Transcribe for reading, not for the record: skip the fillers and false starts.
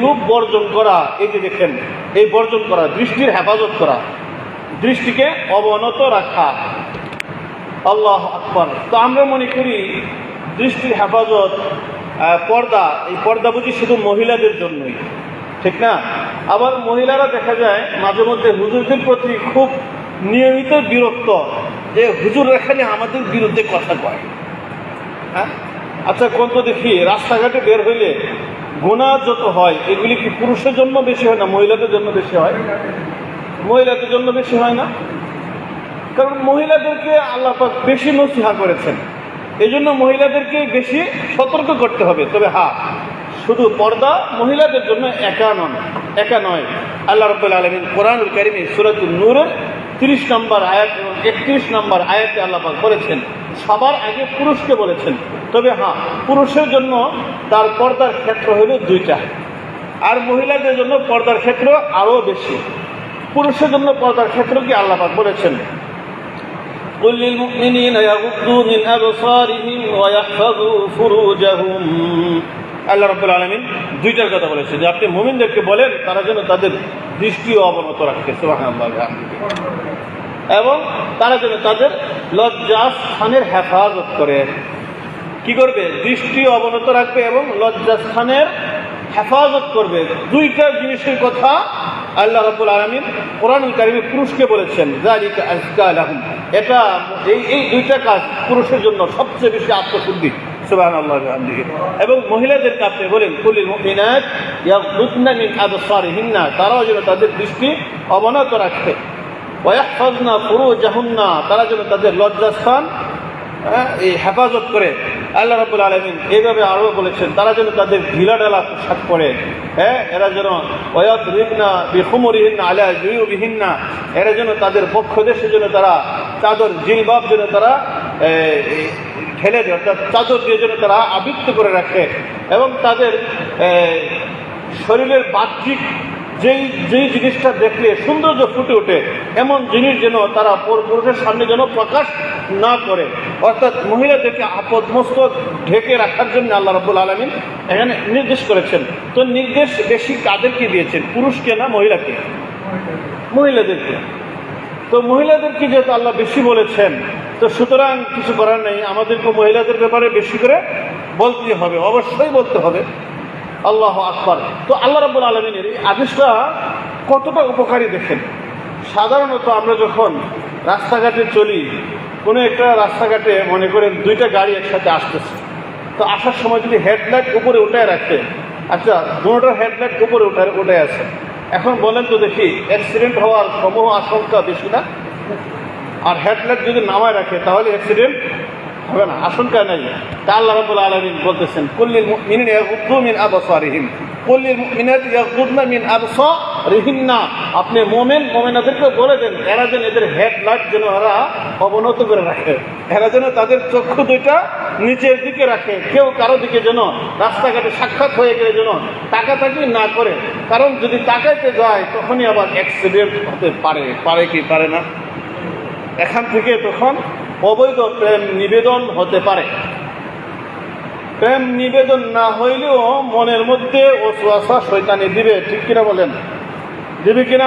এগুলো বর্জন করা, এই যে দেখেন, এই বর্জন করা, দৃষ্টির হেফাজত করা, দৃষ্টিকে অবনত রাখা। আল্লাহ আকবার। তো আমরা মনে করি দৃষ্টির হেফাজত, পর্দা, এই পর্দা বুঝি শুধু মহিলাদের জন্যই, ঠিক না? আবার মহিলারা দেখা যায় মাঝে মধ্যে হুজুরদের প্রতি খুব নিয়মিত বিরক্ত, যে হুজুররা খালি আমাদের বিরুদ্ধে কথা কয়। হ্যাঁ, আচ্ছা কোন তো দেখি, রাস্তাঘাটে বের হইলে গুনাহ যত হয় এগুলি কি পুরুষের জন্য বেশি হয় না মহিলাদের জন্য বেশি হয়? মহিলাদের জন্য বেশি হয় না? কারণ মহিলাদেরকে আল্লাহ পাক বেশি নসিহত করেছেন, এই জন্য মহিলাদেরকে বেশি সতর্ক করতে হবে। তবে হ্যাঁ, শুধু পর্দা মহিলাদের জন্য একা নয়। আল্লাহ রাব্বুল আলামিন কোরআনুল কারীমে সূরাতুন নূরের 30 নম্বর আয়াত এবং 31 নম্বর আয়াতে আল্লাহ পাক বলেছেন, সবার আগে পুরুষকে বলেছেন। তবে হ্যাঁ, পুরুষের জন্য তার পর্দার ক্ষেত্র হলো 2টা, আর মহিলাদের জন্য পর্দার ক্ষেত্র আরও বেশি। পুরুষের জন্য পর্দার ক্ষেত্র কি আল্লাহ পাক বলেছেন, قل للمؤمنين يغضوا من أبصارهم ويحفظوا فروجهم। আল্লাহ রাব্বুল আলামিন 2টার কথা বলেছেন, যে আপনি মুমিনদেরকে বলেন তারা যেন তাদের দৃষ্টি অবনত রাখে, সুবহানাল্লাহ, এবং তারা যেন তাদের লজ্জাস্থানের হেফাজত করে। কি করবে? দৃষ্টি অবনত রাখবে এবং লজ্জাস্থানের হেফাজত করবে। 2টা জিনিসের কথা আল্লাহ রাব্বুল আলামিন কোরআনুল কারীমে পুরুষকে বলেছেন, যালিকা আযকা লাহুম। এটা এই 2টা কাজ পুরুষের জন্য সবচেয়ে বেশি আত্মশুদ্ধি, সুবহানাল্লাহ বিহামদিহি। এবং মহিলাদেরকে আপনি বলেন, কুলিল মুমিনাত ইয়াগদুদনা মিন আবসারিহিন্না, তারাও যেন তাদের দৃষ্টি অবনত রাখে, ওয়া ইয়াহফাজনা ফুরুজাহুন্না, তারা যেন তাদের লজ্জাস্থান এই হেফাজত করে। আল্লাহ রাব্বুল আলামিন এইভাবে আরও বলেছেন, তারা যেন তাদের ঢিলাঢালা পোশাক পরে, এরা যেন ওয়ায়াদরিবনা বিখুমুরিহিন্না আলা জুয়ুবিহিন্না, এরা যেন তাদের পক্ষ দেশে যেন তারা চাদর, জিলবাব যেন তারা ঢেলে দেয়, অর্থাৎ চাদর দিয়ে যেন তারা আবৃত্ত করে রাখে, এবং তাদের শরীরের বাহ্যিক যেই জিনিসটা দেখলে সৌন্দর্য ফুটে ওঠে, এমন জিনিস যেন তারা পুরুষের সামনে যেন প্রকাশ না করে। অর্থাৎ মহিলাদেরকে আপদমস্তক ঢেকে রাখার জন্য আল্লাহ রাব্বুল আলামিন এখানে নির্দেশ করেছেন। তো নির্দেশ বেশি কাদেরকে দিয়েছেন? পুরুষকে না মহিলাকে? মহিলাদেরকে। তো মহিলাদেরকে যেহেতু আল্লাহ বেশি বলেছেন, তো সুতরাং কিছু করার নেই, আমাদেরকে মহিলাদের ব্যাপারে বেশি করে বলতেই হবে, অবশ্যই বলতে হবে। আল্লাহু আকবার। তো আল্লাহ রাব্বুল আলামিনের এই আদেশটা কতটা উপকারী দেখেন। সাধারণত আমরা যখন রাস্তাঘাটে চলি, কোনো একটা রাস্তাঘাটে মনে করেন 2টা গাড়ি একসাথে আসতেছে, তো আসার সময় যদি হেডলাইট উপরে উঠায় রাখে, আচ্ছা দুটোটার হেডলাইট উপরে উঠে আছে, এখন বলেন তো দেখি অ্যাক্সিডেন্ট হওয়ার সমূহ আশঙ্কা বেশি না? আর হেডলাইট যদি নামায় রাখে তাহলে অ্যাক্সিডেন্ট হবে না, আশঙ্কা নেই। তা আল্লাহ রাব্বুল আলামিন বলতেছেন, কুল্লিল মুমিনিনা ইয়াগুদ্দু মিন আবসারিহিম, কুল্লিল মুমিনাতি ইয়াগুদ্দুনা মিন আবসারিহিন্না। আপনি মুমিনাদেরকে বলে দেন এরা যেন এদের হেডলাইট যেন এরা অবনত করে রাখে, এরা যেন তাদের চক্ষু 2টা নিচের দিকে রাখে, কেউ কারো দিকে যেন রাস্তাঘাটে সাক্ষাৎ হয়ে গেলে যেন তাকাতাকি না করে, কারণ যদি তাকাইতে যায় তখনই আবার অ্যাক্সিডেন্ট হতে পারে কি পারে না? এখান থেকে তখন অবৈধ প্রেম নিবেদন হতে পারে। প্রেম নিবেদন না হইলেও মনের মধ্যে ওয়াসওয়াসা শয়তানি দিবে, ঠিক কিনা বলেন? দিবে কিনা?